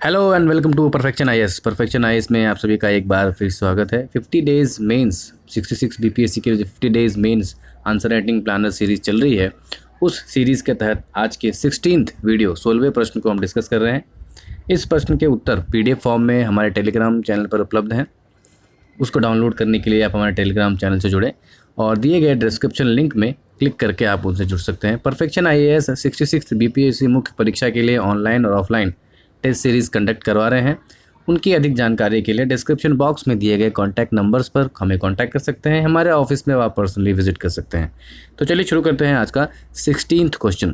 Hello and welcome to Perfection IAS. Perfection IAS में आप सभी का एक बार फिर स्वागत है। 50 डेज मेंस 66 बीपीएससी के जो 50 days mains answer writing planner series चल रही है, उस सीरीज़ के तहत आज के 16th वीडियो 16वें प्रश्न को हम डिस्कस कर रहे हैं। इस प्रश्न के उत्तर पीडीएफ फॉर्म में हमारे टेलीग्राम चैनल पर उपलब्ध हैं। उसको डाउनलोड करने के लिए आप हमारे टेलीग्राम चैनल से जुड़ें और दिए गए डिस्क्रिप्शन लिंक में क्लिक करके आप उनसे जुड़ सकते हैं। परफेक्शन आईएएस 66 बीपीएससी मुख्य परीक्षा के लिए ऑनलाइन और ऑफलाइन टेस्ट सीरीज़ कंडक्ट करवा रहे हैं। उनकी अधिक जानकारी के लिए डिस्क्रिप्शन बॉक्स में दिए गए कॉन्टैक्ट नंबर्स पर हमें कॉन्टैक्ट कर सकते हैं। हमारे ऑफिस में आप पर्सनली विजिट कर सकते हैं। तो चलिए शुरू करते हैं आज का 16th क्वेश्चन।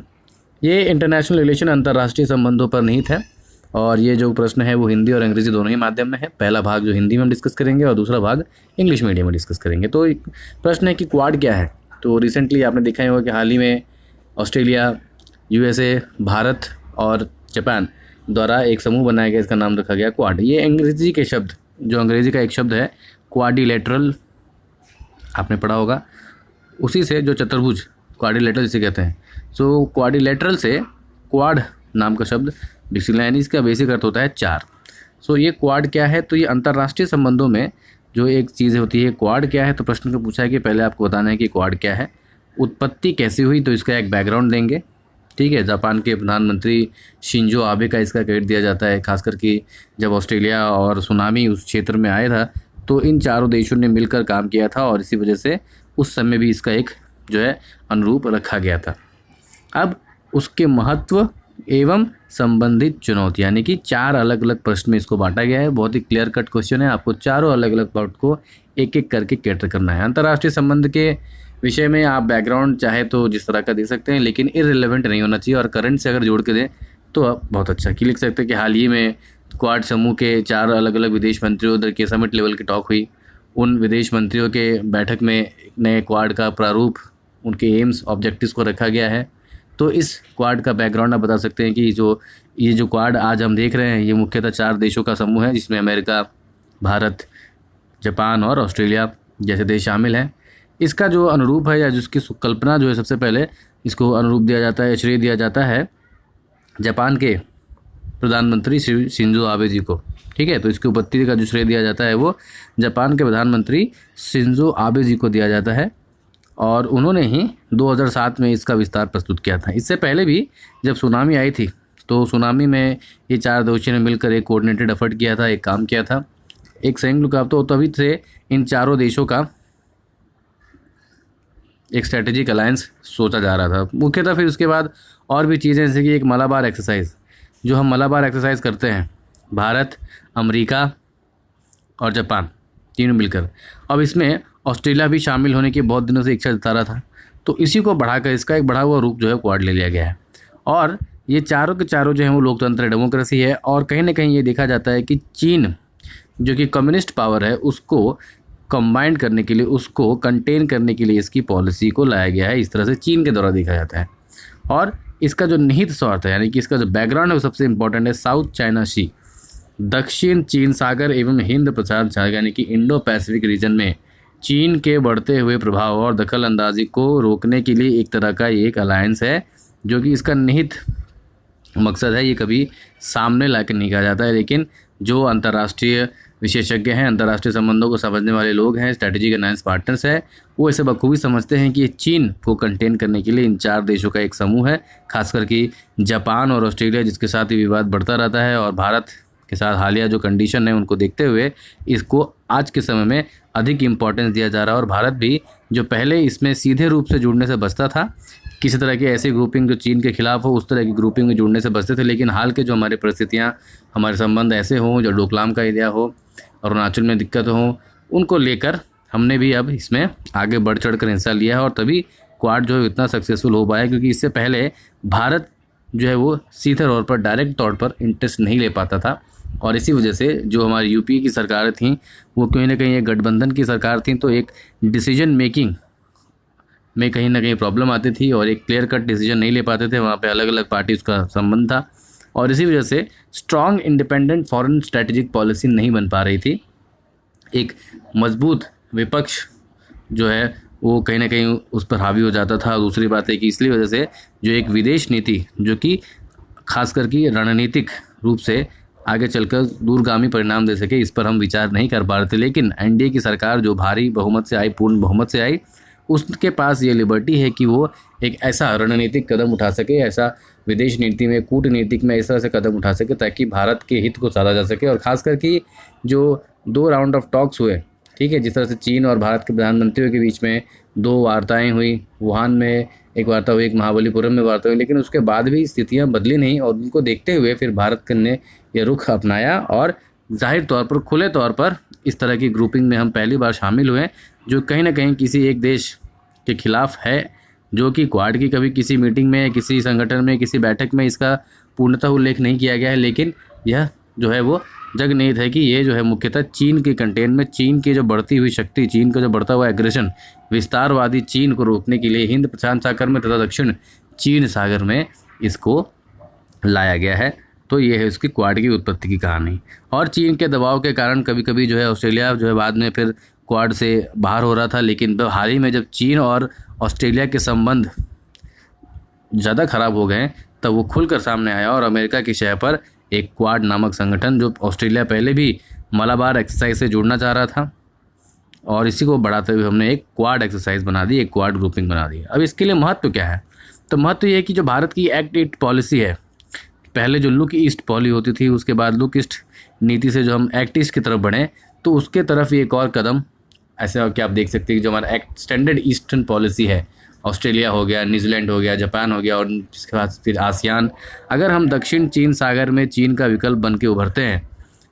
ये इंटरनेशनल रिलेशन अंतर्राष्ट्रीय संबंधों पर निहित है और ये जो प्रश्न है वो हिंदी और अंग्रेजी दोनों ही माध्यम में है। पहला भाग जो हिंदी में हम डिस्कस करेंगे और दूसरा भाग इंग्लिश मीडियम में डिस्कस करेंगे। तो प्रश्न है कि क्वाड क्या है। तो रिसेंटली आपने देखा ही होगा कि हाल ही में ऑस्ट्रेलिया, यूएसए, भारत और जापान द्वारा एक समूह बनाया गया, इसका नाम रखा गया क्वाड। ये अंग्रेजी के शब्द, जो अंग्रेजी का एक शब्द है क्वाड्रिलेटरल, आपने पढ़ा होगा, उसी से जो चतुर्भुज क्वाड्रिलेटरल इसे कहते हैं। सो क्वाड्रिलेटरल से क्वाड नाम का शब्द डिक्शनरी, इसका बेसिक अर्थ होता है चार। सो ये क्वाड क्या है, तो ये अंतर्राष्ट्रीय संबंधों में जो एक चीज़ होती है क्वाड क्या है। तो प्रश्न को पूछा है कि पहले आपको बताना है कि क्वाड क्या है, उत्पत्ति कैसे हुई, तो इसका एक बैकग्राउंड देंगे। ठीक है, जापान के प्रधानमंत्री शिंजो आबे का इसका क्रेडिट दिया जाता है, खासकर कि जब ऑस्ट्रेलिया और सुनामी उस क्षेत्र में आया था तो इन चारों देशों ने मिलकर काम किया था और इसी वजह से उस समय भी इसका एक जो है अनुरूप रखा गया था। अब उसके महत्व एवं संबंधित चुनौती, यानी कि चार अलग अलग प्रश्न में इसको बांटा गया है। बहुत ही क्लियर कट क्वेश्चन है, आपको चारों अलग अलग पार्ट को एक एक करके कैटर करना है। अंतर्राष्ट्रीय संबंध के विषय में आप बैकग्राउंड चाहे तो जिस तरह का दे सकते हैं, लेकिन इररिलेवेंट नहीं होना चाहिए और करंट से अगर जोड़ के दें तो आप बहुत अच्छा कि लिख सकते हैं कि हाल ही में क्वाड समूह के चार अलग अलग विदेश मंत्रियों उधर के समिट लेवल की टॉक हुई। उन विदेश मंत्रियों के बैठक में नए क्वाड का प्रारूप, उनके एम्स ऑब्जेक्टिव्स को रखा गया है। तो इस क्वाड का बैकग्राउंड आप बता सकते हैं कि ये जो क्वाड आज हम देख रहे हैं ये मुख्यतः चार देशों का समूह है, जिसमें अमेरिका, भारत, जापान और ऑस्ट्रेलिया जैसे देश शामिल हैं। इसका जो अनुरूप है या जिसकी कल्पना जो है, सबसे पहले इसको अनुरूप दिया जाता है, श्रेय दिया जाता है जापान के प्रधानमंत्री शिंजो आबे जी को। ठीक है, तो इसकी उत्पत्ति का जो श्रेय दिया जाता है वो जापान के प्रधानमंत्री शिंजो आबे जी को दिया जाता है और उन्होंने ही 2007 में इसका विस्तार प्रस्तुत किया था। इससे पहले भी जब सुनामी आई थी तो सुनामी में ये चार देशों ने मिलकर एक कोऑर्डिनेटेड एफर्ट किया था, एक काम किया था, एक संयुक्त रुकावट। तो तभी से इन चारों देशों का एक स्ट्रेटेजिक अलायंस सोचा जा रहा था मुख्यतः। फिर उसके बाद और भी चीज़ें, जैसे कि एक मलाबार एक्सरसाइज, जो हम मलाबार एक्सरसाइज करते हैं भारत, अमेरिका और जापान तीनों मिलकर। अब इसमें ऑस्ट्रेलिया भी शामिल होने की बहुत दिनों से इच्छा जता रहा था, तो इसी को बढ़ाकर इसका एक बढ़ा हुआ रूप जो है क्वाड ले लिया गया है। और ये चारों के चारों जो है वो लोकतंत्र, डेमोक्रेसी है। और कहीं ना कहीं ये देखा जाता है कि चीन जो कि कम्युनिस्ट पावर है उसको कंबाइंड करने के लिए, उसको कंटेन करने के लिए इसकी पॉलिसी को लाया गया है। इस तरह से चीन के द्वारा देखा जाता है। और इसका जो निहित स्वार्थ है, यानी कि इसका जो बैकग्राउंड है वो सबसे इंपॉर्टेंट है। साउथ चाइना सी, दक्षिण चीन सागर एवं हिंद प्रशांत सागर, यानी कि इंडो पैसिफिक रीजन में चीन के बढ़ते हुए प्रभाव और दखल अंदाजी को रोकने के लिए एक तरह का एक अलायंस है, जो कि इसका निहित मकसद है। ये कभी सामने ला कर नहीं कहा जाता है, लेकिन जो अंतर्राष्ट्रीय विशेषज्ञ हैं, अंतर्राष्ट्रीय संबंधों को समझने वाले लोग हैं, स्ट्रैटेजिक अलायंस पार्टनर्स है, वो इसे बखूबी समझते हैं कि ये चीन को कंटेन करने के लिए इन चार देशों का एक समूह है। खासकर कि जापान और ऑस्ट्रेलिया, जिसके साथ ये विवाद बढ़ता रहता है, और भारत के साथ हालिया जो कंडीशन है उनको देखते हुए इसको आज के समय में अधिक इम्पोर्टेंस दिया जा रहा है। और भारत भी जो पहले इसमें सीधे रूप से जुड़ने से बचता था, किसी तरह की ऐसी ग्रुपिंग जो चीन के खिलाफ हो उस तरह की ग्रुपिंग में जुड़ने से बचते थे, लेकिन हाल के जो हमारी परिस्थितियाँ, हमारे संबंध ऐसे हों, जो डोकलाम का एरिया हो, अरुणाचल में दिक्कत हो, उनको लेकर हमने भी अब इसमें आगे बढ़ चढ़ कर हिस्सा लिया है। और तभी क्वाड जो है इतना सक्सेसफुल हो पाया, क्योंकि इससे पहले भारत जो है वो सीधे तौर पर, डायरेक्ट तौर पर इंटरेस्ट नहीं ले पाता था। और इसी वजह से जो हमारी यूपी की सरकारें थीं वो कहीं ना कहीं एक गठबंधन की सरकार थी, तो एक डिसीजन मेकिंग में कहीं ना कहीं प्रॉब्लम आती थी और एक क्लियर कट डिसीजन नहीं ले पाते थे। वहाँ पे अलग अलग पार्टीज़ का संबंध था और इसी वजह से strong independent foreign strategic policy नहीं बन पा रही थी। एक मजबूत विपक्ष जो है वो कहीं ना कहीं उस पर हावी हो जाता था। दूसरी बात है कि इसलिए वजह से जो एक विदेश नीति, जो कि खासकर की रणनीतिक रूप से आगे चलकर दूरगामी परिणाम दे सके, इस पर हम विचार नहीं कर पा रहे थे। लेकिन एनडीए की सरकार जो भारी बहुमत से आई, पूर्ण बहुमत से आई, उसके पास ये लिबर्टी है कि वो एक ऐसा रणनीतिक कदम उठा सके, ऐसा विदेश नीति में, कूटनीतिक में इस तरह से कदम उठा सके ताकि भारत के हित को साधा जा सके। और ख़ास करके जो 2 राउंड ऑफ टॉक्स हुए, ठीक है, जिस तरह से चीन और भारत के प्रधानमंत्रियों के बीच में 2 वार्ताएं हुई, वुहान में एक वार्ता हुई, एक महाबलीपुरम में वार्ता हुई, लेकिन उसके बाद भी स्थितियां बदली नहीं और उनको देखते हुए फिर भारत ने यह रुख अपनाया और जाहिर तौर पर, खुले तौर पर इस तरह की ग्रुपिंग में हम पहली बार शामिल हुए, जो कहीं ना कहीं किसी एक देश के खिलाफ है, जो कि क्वाड की कभी किसी मीटिंग में, किसी संगठन में, किसी बैठक में इसका पूर्णतः उल्लेख नहीं किया गया है। लेकिन यह जो है वो जगनीत है कि ये जो है मुख्यतः चीन के कंटेंट में, चीन की जो बढ़ती हुई शक्ति, चीन का जो बढ़ता हुआ एग्रेशन, विस्तारवादी चीन को रोकने के लिए हिंद प्रशांत सागर में तथा दक्षिण चीन सागर में इसको लाया गया है। तो ये है उसकी क्वाड की उत्पत्ति की कहानी। और चीन के दबाव के कारण कभी कभी जो है ऑस्ट्रेलिया जो है बाद में फिर क्वाड से बाहर हो रहा था, लेकिन हाल ही में जब चीन और ऑस्ट्रेलिया के संबंध ज़्यादा खराब हो गए तब वो खुलकर सामने आया और अमेरिका की शह पर एक क्वाड नामक संगठन, जो ऑस्ट्रेलिया पहले भी मलाबार एक्सरसाइज से जुड़ना चाह रहा था, और इसी को बढ़ाते हुए हमने एक क्वाड एक्सरसाइज बना दी, एक क्वाड ग्रुपिंग बना दी। अब इसके लिए महत्व क्या है? तो महत्व ये है कि जो भारत की एक्ट ईस्ट पॉलिसी है, पहले जो लुक ईस्ट पॉलिसी होती थी, उसके बाद लुक ईस्ट नीति से जो हम एक्ट ईस्ट की तरफ बढ़े, तो उसके तरफ ये एक और कदम ऐसे कि आप देख सकते हैं कि जो हमारा एक्सटेंडेड ईस्टर्न पॉलिसी है, ऑस्ट्रेलिया हो गया, न्यूजीलैंड हो गया, जापान हो गया, और जिसके बाद फिर आसियान, अगर हम दक्षिण चीन सागर में चीन का विकल्प बन के उभरते हैं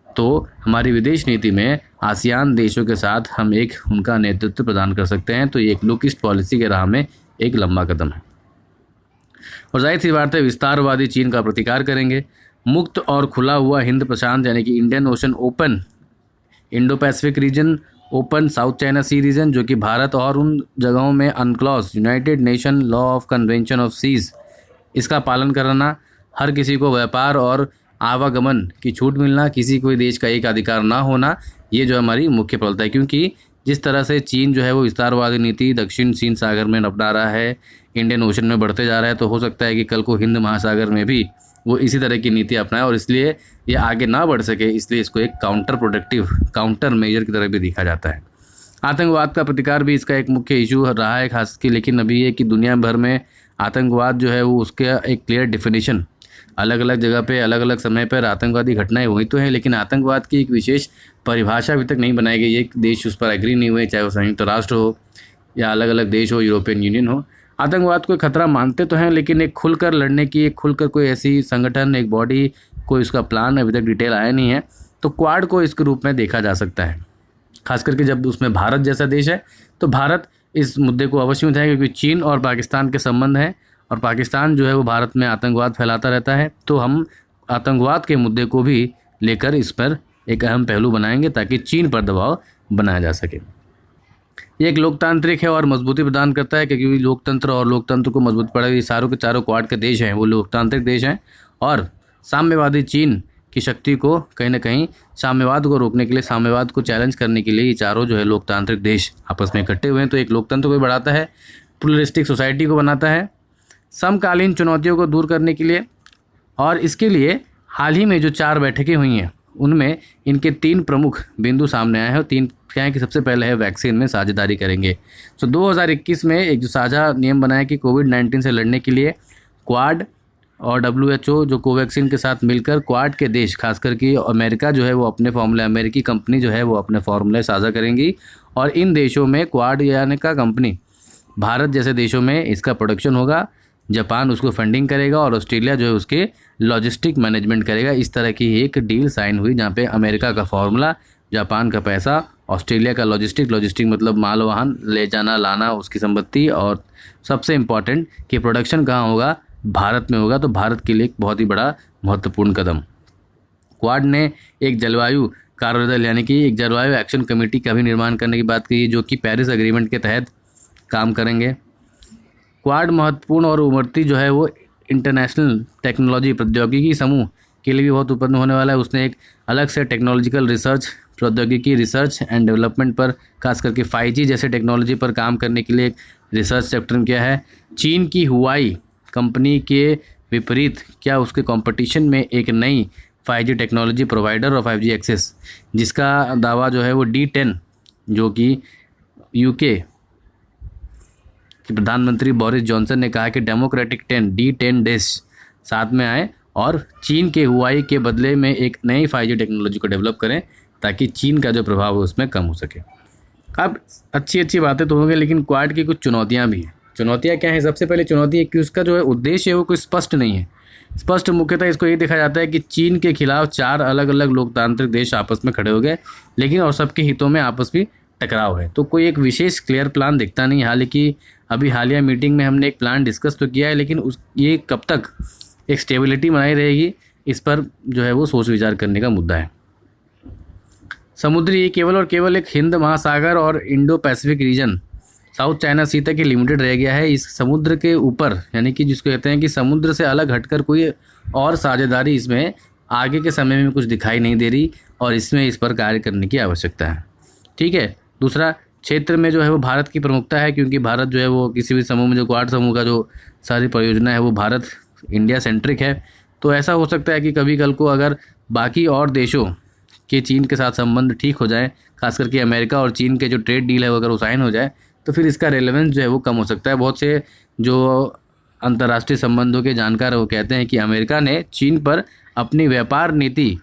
तो हमारी विदेश नीति में आसियान देशों के साथ हम एक उनका नेतृत्व प्रदान कर सकते हैं। तो ये एक लुक ईस्ट पॉलिसी के राह में एक लंबा कदम है। और जाहिर सी बात है, विस्तारवादी चीन का प्रतिकार करेंगे। मुक्त और खुला हुआ हिंद प्रशांत यानी कि Indian Ocean open, Indo Pacific region open, South China Sea region, जो कि भारत और उन जगहों में UNCLOS United Nation law of convention of seas, इसका पालन करना, हर किसी को व्यापार और आवागमन की छूट मिलना, किसी कोई देश का एक अधिकार ना होना, ये जो हमारी मुख्य प्रबलता है। क्योंकि जिस तरह से चीन जो है वो विस्तारवादी नीति दक्षिण चीन सागर में अपना रहा है, इंडियन ओशन में बढ़ते जा रहा है, तो हो सकता है कि कल को हिंद महासागर में भी वो इसी तरह की नीति अपनाए, और इसलिए ये आगे ना बढ़ सके, इसलिए इसको एक काउंटर प्रोडक्टिव, काउंटर मेजर की तरह भी देखा जाता है। आतंकवाद का प्रतिकार भी इसका एक मुख्य इशू रहा है खास की, लेकिन अभी ये कि दुनिया भर में आतंकवाद जो है वो उसका एक क्लियर डिफिनीशन, अलग अलग जगह पे अलग अलग समय पर आतंकवादी घटनाएं हुई तो हैं, लेकिन आतंकवाद की एक विशेष परिभाषा अभी तक नहीं बनाई गई। एक देश उस पर एग्री नहीं हुए, चाहे वो संयुक्त राष्ट्र हो या अलग अलग देश हो, यूरोपियन यूनियन हो। आतंकवाद को खतरा मानते तो हैं, लेकिन एक खुलकर लड़ने की, एक खुलकर कोई ऐसी संगठन, एक बॉडी, कोई उसका प्लान अभी तक डिटेल आया नहीं है। तो क्वाड को इसके रूप में देखा जा सकता है, खास करके जब उसमें भारत जैसा देश है। तो भारत इस मुद्दे को अवश्य उठाएगा, क्योंकि चीन और पाकिस्तान के संबंध हैं और पाकिस्तान जो है वो भारत में आतंकवाद फैलाता रहता है। तो हम आतंकवाद के मुद्दे को भी लेकर इस पर एक अहम पहलू बनाएंगे ताकि चीन पर दबाव बनाया जा सके। ये एक लोकतांत्रिक है और मजबूती प्रदान करता है, क्योंकि लोकतंत्र और लोकतंत्र को मजबूत पड़ेगा। ये सारों के चारों क्वाड के देश हैं वो लोकतांत्रिक देश हैं, और साम्यवादी चीन की शक्ति को कहीं ना कहीं साम्यवाद को रोकने के लिए, साम्यवाद को चैलेंज करने के लिए ये चारों जो है लोकतांत्रिक देश आपस में इकट्ठे हुए हैं। तो एक लोकतंत्र को बढ़ाता है, प्लुरलिस्टिक सोसाइटी को बनाता है, समकालीन चुनौतियों को दूर करने के लिए। और इसके लिए हाल ही में जो 4 बैठकें हुई हैं उनमें इनके 3 प्रमुख बिंदु सामने आए हैं। और 3 क्या है कि सबसे पहले है वैक्सीन में साझेदारी करेंगे। तो 2021 में एक जो साझा नियम बनाया कि कोविड-19 से लड़ने के लिए क्वाड और WHO जो कोवैक्सीन के साथ मिलकर क्वाड के देश, खासकर कि अमेरिका जो है वो अपने फॉर्मूले, अमेरिकी कंपनी जो है वो अपने फॉर्मूले साझा करेंगी, और इन देशों में क्वाड यानी का कंपनी भारत जैसे देशों में इसका प्रोडक्शन होगा, जापान उसको फंडिंग करेगा और ऑस्ट्रेलिया जो है उसके लॉजिस्टिक मैनेजमेंट करेगा। इस तरह की एक डील साइन हुई जहाँ पे अमेरिका का फॉर्मूला, जापान का पैसा, ऑस्ट्रेलिया का लॉजिस्टिक मतलब माल वाहन ले जाना लाना, उसकी संपत्ति, और सबसे इम्पॉर्टेंट कि प्रोडक्शन कहाँ होगा, भारत में होगा। तो भारत के लिए एक बहुत ही बड़ा महत्वपूर्ण कदम। क्वाड ने एक जलवायु कार्यदल यानी कि एक जलवायु एक्शन कमेटी का भी निर्माण करने की बात की, जो कि पेरिस एग्रीमेंट के तहत काम करेंगे। क्वाड महत्वपूर्ण और उभरती जो है वो इंटरनेशनल टेक्नोलॉजी प्रौद्योगिकी समूह के लिए भी बहुत उत्पन्न होने वाला है। उसने एक अलग से टेक्नोलॉजिकल रिसर्च, प्रौद्योगिकी रिसर्च एंड डेवलपमेंट पर, खास करके 5G जैसे टेक्नोलॉजी पर काम करने के लिए एक रिसर्च सेक्टर किया है। चीन की हुआई कंपनी के विपरीत क्या उसके कंपटीशन में एक नई 5G टेक्नोलॉजी प्रोवाइडर और 5G एक्सेस, जिसका दावा जो है वो D10 जो कि यूके के प्रधानमंत्री बोरिस जॉनसन ने कहा कि डेमोक्रेटिक D10 देश साथ में आए और चीन के हुआई के बदले में एक नई 5G टेक्नोलॉजी को डेवलप करें ताकि चीन का जो प्रभाव है उसमें कम हो सके। अब अच्छी बातें तो होंगी, लेकिन क्वाड की कुछ चुनौतियां भी हैं। चुनौतियां क्या हैं? सबसे पहले चुनौती है कि उसका जो है उद्देश्य है वो कोई स्पष्ट नहीं है। स्पष्ट मुख्यतः इसको ये देखा जाता है कि चीन के खिलाफ 4 अलग अलग लोकतांत्रिक देश आपस में खड़े हो गए, लेकिन और सबके हितों में आपस में टकराव है, तो कोई एक विशेष क्लियर प्लान दिखता नहीं। हालांकि अभी हालिया मीटिंग में हमने एक प्लान डिस्कस तो किया है, लेकिन ये कब तक एक स्टेबिलिटी बनाई रहेगी, इस पर जो है वो सोच विचार करने का मुद्दा है। समुद्री केवल और केवल एक हिंद महासागर और Indo Pacific region South China Sea तक ही लिमिटेड रह गया है। इस समुद्र के ऊपर, यानी कि जिसको कहते हैं कि समुद्र से अलग हटकर कोई और साझेदारी इसमें आगे के समय में कुछ दिखाई नहीं दे रही, और इसमें इस पर कार्य करने की आवश्यकता है। ठीक है। दूसरा, क्षेत्र में जो है वो भारत की प्रमुखता है, क्योंकि भारत जो है वो किसी भी समूह में, जो क्वाड समूह का जो सारी परियोजना है वो भारत इंडिया सेंट्रिक है। तो ऐसा हो सकता है कि कभी कल को अगर बाकी और देशों के चीन के साथ संबंध ठीक हो जाए, खास करके अमेरिका और चीन के जो ट्रेड डील है वो अगर वो साइन हो जाए, तो फिर इसका रेलेवेंस जो है वो कम हो सकता है। बहुत से जो अंतर्राष्ट्रीय संबंधों के जानकार वो कहते हैं कि अमेरिका ने चीन पर अपनी व्यापार नीति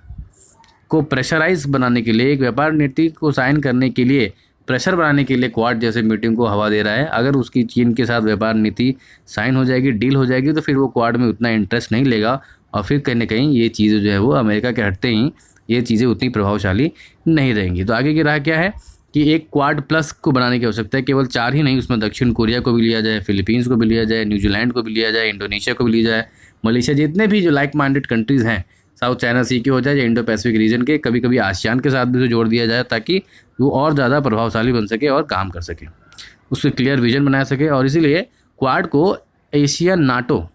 को प्रेशराइज बनाने के लिए, एक व्यापार नीति को साइन करने के लिए, प्रेशर बनाने के लिए क्वाड जैसे मीटिंग को हवा दे रहा है। अगर उसकी चीन के साथ व्यापार नीति साइन हो जाएगी, डील हो जाएगी, तो फिर वो क्वाड में उतना इंटरेस्ट नहीं लेगा, और फिर कहीं ना कहीं ये चीज़ें जो है वो अमेरिका के हटते ही ये चीज़ें उतनी प्रभावशाली नहीं रहेंगी। तो आगे की राह क्या है कि एक क्वाड प्लस को बनाने की आवश्यकता है। केवल 4 ही नहीं, उसमें दक्षिण कोरिया को भी लिया जाए, फिलीपींस को भी लिया जाए, न्यूजीलैंड को भी लिया जाए, इंडोनेशिया को भी लिया जाए, मलेशिया, जितने भी जो लाइक माइंडेड कंट्रीज़ हैं साउथ चाइना सी के हो जाए या इंडो पैसिफिक रीजन के, कभी कभी आसियान के साथ भी उसे जोड़ दिया जाए ताकि वो और ज़्यादा प्रभावशाली बन सके और काम कर सके, उससे क्लियर विजन बना सके। और इसीलिए क्वाड को Asian NATO,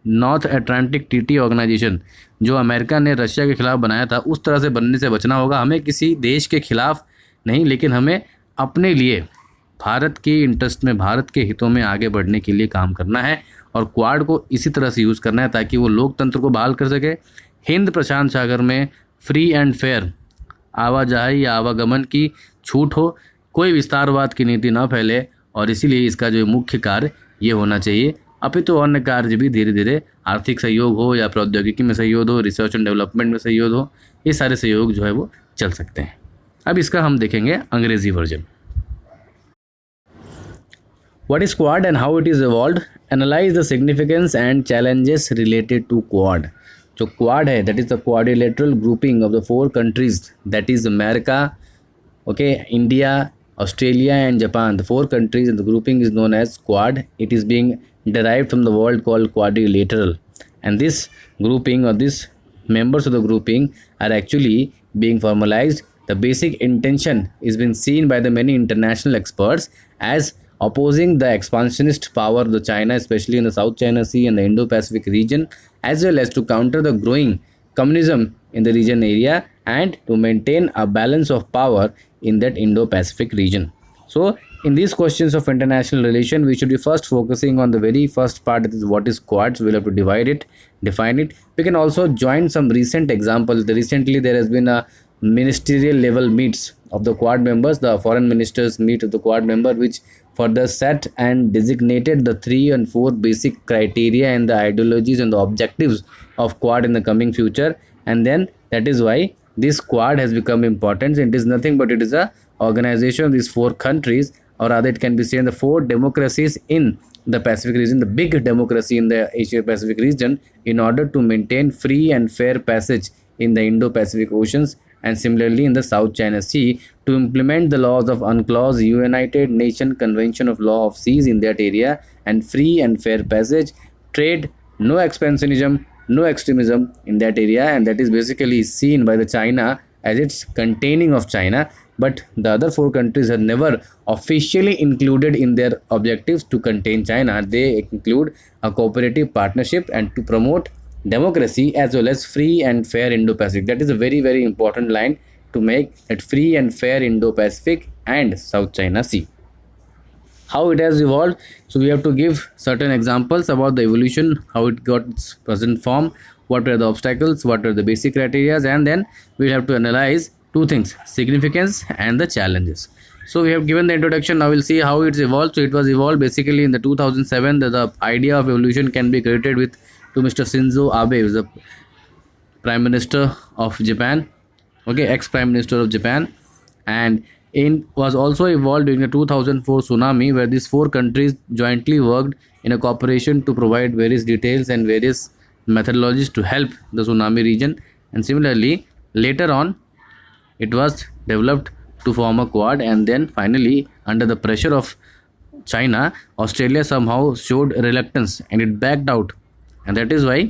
North Atlantic Treaty Organization, जो अमेरिका ने रशिया के खिलाफ बनाया था, उस तरह से बनने से बचना होगा। हमें किसी देश के खिलाफ नहीं, लेकिन हमें अपने लिए भारत के इंटरेस्ट में, भारत के हितों में आगे बढ़ने के लिए काम करना है, और क्वाड को इसी तरह से यूज़ करना है ताकि वो लोकतंत्र को बहाल कर सके, हिंद प्रशांत सागर में फ्री एंड फेयर आवाजाही या आवागमन की छूट हो, कोई विस्तारवाद की नीति ना फैले, और इसीलिए इसका जो मुख्य कार्य ये होना चाहिए। अपितु अन्य कार्य भी धीरे धीरे आर्थिक सहयोग हो या प्रौद्योगिकी में सहयोग हो, रिसर्च एंड डेवलपमेंट में सहयोग हो, ये सारे सहयोग जो है वो चल सकते हैं। अब इसका हम देखेंगे अंग्रेजी version. What is Quad and how it is evolved? Analyze the significance and challenges related to Quad. जो Quad है, that is the quadrilateral grouping of the 4 countries, that is America, okay, India, Australia and Japan. The 4 countries in the grouping is known as Quad. It is being derived from the word called quadrilateral. And this grouping, or this members of the grouping, are actually being formalized. The basic intention is being seen by the many international experts as opposing the expansionist power of the China, especially in the South China Sea and the Indo-Pacific region, as well as to counter the growing communism in the region area and to maintain a balance of power in that Indo-Pacific region. So, in these questions of international relation, we should be first focusing on the very first part, that is what is Quads. We'll have to divide it, define it. We can also join some recent examples. Recently, there has been a ministerial level meets of the Quad members, the foreign ministers meet of the Quad member, which further set and designated the 3 and 4 basic criteria and the ideologies and the objectives of Quad in the coming future. And then that is why this Quad has become important. It is nothing but it is a organization of these 4 countries, or rather it can be seen the 4 democracies in the Pacific region, the big democracy in the Asia Pacific region, in order to maintain free and fair passage in the Indo-Pacific oceans, and similarly in the South China Sea, to implement the laws of UNCLOS, United Nations Convention of Law of Seas in that area, and free and fair passage, trade, no expansionism, no extremism in that area. And that is basically seen by the China as it's containing of China, but the other 4 countries have never officially included in their objectives to contain China. They include a cooperative partnership and to promote democracy as well as free and fair Indo-Pacific. That is a very, very important line to make, that free and fair Indo-Pacific and South China Sea. How it has evolved? So we have to give certain examples about the evolution, how it got its present form, what are the obstacles, what are the basic criteria, and then we have to analyze two things: significance and the challenges. So we have given the introduction. Now we'll see how it's evolved. So it was evolved basically in the 2007. The idea of evolution can be credited with to Mr. Shinzo Abe, who is the Prime Minister of Japan, okay, ex-Prime Minister of Japan, and in was also evolved during the 2004 tsunami, where these four countries jointly worked in a cooperation to provide various details and various methodologies to help the tsunami region. And similarly, later on, it was developed to form a quad, and then finally, under the pressure of China, Australia somehow showed reluctance and it backed out, and that is why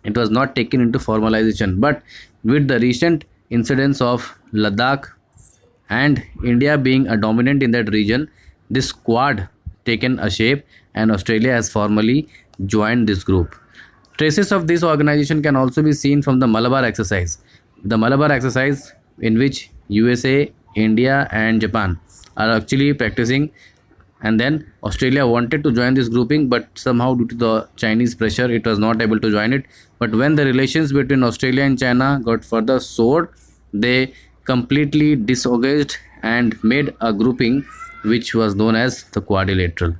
it was not taken into formalization. But with the recent incidents of Ladakh and India being a dominant in that region, this quad taken a shape and Australia has formally joined this group. Traces of this organization can also be seen from the Malabar exercise. The Malabar exercise, in which USA, India and Japan are actually practicing, and then Australia wanted to join this grouping, but somehow due to the Chinese pressure it was not able to join it. But when the relations between Australia and China got further soured, they completely disengaged and made a grouping which was known as the Quadrilateral.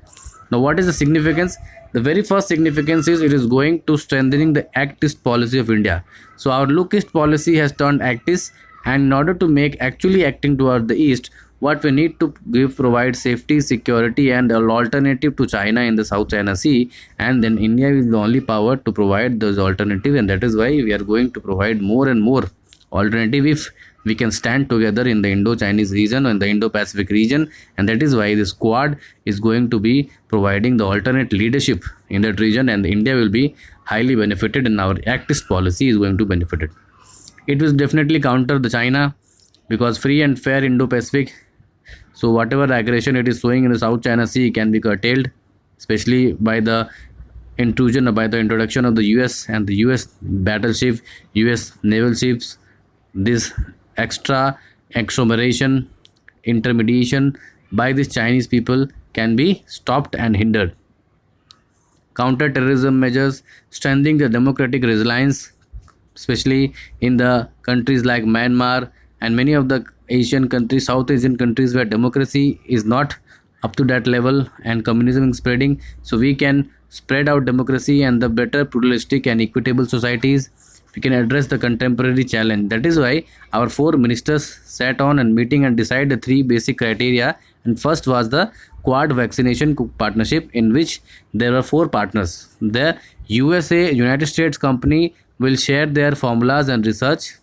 Now what is the significance? The very first significance is it is going to strengthening the Actist policy of India. So our lookist policy has turned Actist, and in order to make actually acting toward the east, what we need to provide safety, security and an alternative to China in the South China Sea, and then India is the only power to provide those alternatives, and that is why we are going to provide more and more alternative if we can stand together in the Indo-Chinese region and the Indo-Pacific region. And that is why this quad is going to be providing the alternate leadership in that region, and India will be highly benefited, and our Actist policy is going to benefit it. It will definitely counter the China, because free and fair Indo-Pacific, so whatever aggression it is showing in the South China Sea can be curtailed, especially by the intrusion or by the introduction of the US and the US battleship, US naval ships. This extra agglomeration, intermediation by these Chinese people can be stopped and hindered. Counter-terrorism measures, strengthening the democratic resilience, especially in the countries like Myanmar and many of the Asian countries, South Asian countries, where democracy is not up to that level and communism is spreading. So we can spread out democracy and the better pluralistic and equitable societies. We can address the contemporary challenge. That is why our four ministers sat on and meeting and decided the three basic criteria. And first was the Quad vaccination partnership, in which there were four partners. The USA, United States company, will share their formulas and research.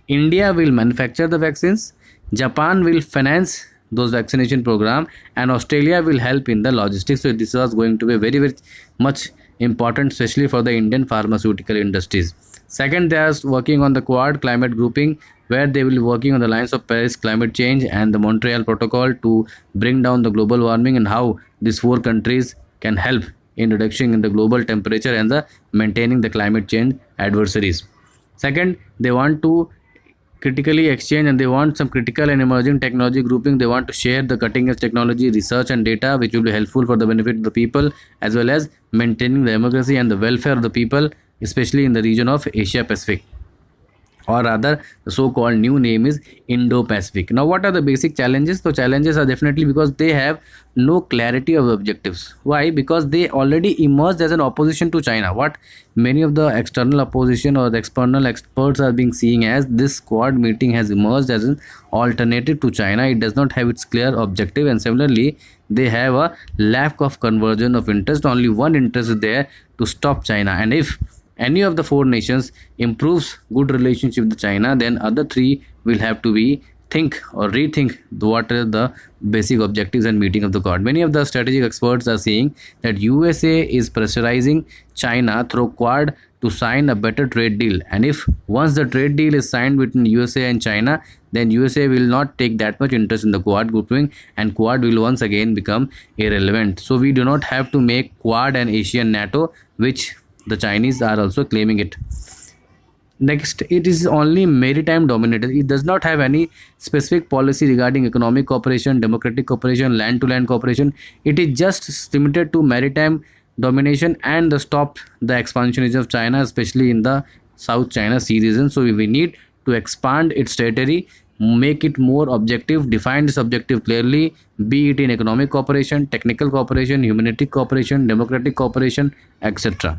India will manufacture the vaccines. Japan will finance those vaccination program, and Australia will help in the logistics. So this was going to be very, very much important, especially for the Indian pharmaceutical industries. Second, they are working on the Quad climate grouping, where they will be working on the lines of Paris climate change and the Montreal Protocol to bring down the global warming, and how these four countries can help in reduction in the global temperature and the maintaining the climate change adversaries. Second, they want to critically exchange, and they want some critical and emerging technology grouping. They want to share the cutting edge technology, research and data which will be helpful for the benefit of the people, as well as maintaining the democracy and the welfare of the people, especially in the region of Asia Pacific, or rather the so-called new name is Indo-Pacific. Now what are the basic challenges? So challenges are definitely because they have no clarity of objectives. Why? Because they already emerged as an opposition to China. What many of the external opposition or the external experts are being seeing as this Quad meeting has emerged as an alternative to China. It does not have its clear objective, and similarly they have a lack of conversion of interest. Only one interest is there, to stop China. And if any of the four nations improves good relationship with China, then other three will have to be think or rethink what are the basic objectives and meeting of the Quad. Many of the strategic experts are saying that USA is pressurizing China through Quad to sign a better trade deal, and if once the trade deal is signed between USA and China, then USA will not take that much interest in the Quad grouping, and Quad will once again become irrelevant. So we do not have to make Quad an Asian NATO, which the Chinese are also claiming it. Next, it is only maritime dominated. It does not have any specific policy regarding economic cooperation, democratic cooperation, land to land cooperation. It is just limited to maritime domination and the stop the expansionism of China, especially in the South China Sea region. So we need to expand its territory, make it more objective, define this objective clearly, be it in economic cooperation, technical cooperation, humanitarian cooperation, democratic cooperation, etc.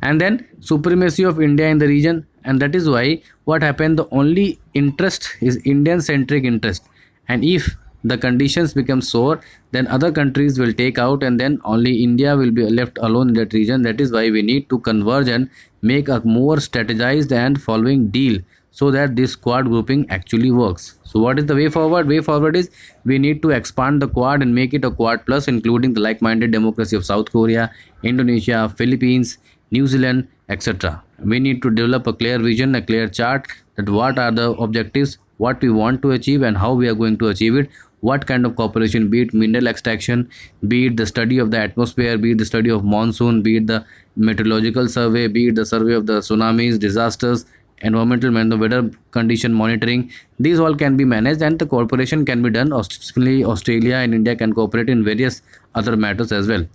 And then supremacy of India in the region, and that is why what happened, the only interest is Indian centric interest, and if the conditions become sore, then other countries will take out, and then only India will be left alone in that region. That is why we need to converge and make a more strategized and following deal, so that this quad grouping actually works. So what is the way forward? Way forward is we need to expand the quad and make it a quad plus, including the like-minded democracy of South Korea, Indonesia, Philippines, New Zealand, etc. We need to develop a clear vision, a clear chart, that what are the objectives, what we want to achieve, and how we are going to achieve it. What kind of cooperation, be it mineral extraction, be it the study of the atmosphere, be it the study of monsoon, be it the meteorological survey, be it the survey of the tsunamis, disasters, environmental and the weather condition monitoring. These all can be managed, and the cooperation can be done. Australia and India can cooperate in various other matters as well.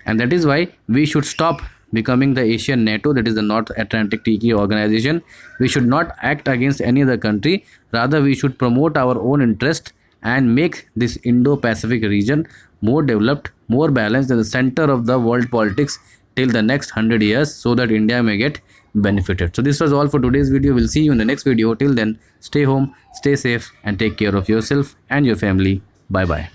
And that is why we should stop becoming the Asian NATO, that is the North Atlantic Treaty Organization. We should not act against any other country. Rather, we should promote our own interest and make this Indo-Pacific region more developed, more balanced, and the center of the world politics till the next 100 years, so that India may get benefited. So this was all for today's video. We'll see you in the next video. Till then, stay home, stay safe, and take care of yourself and your family. Bye bye.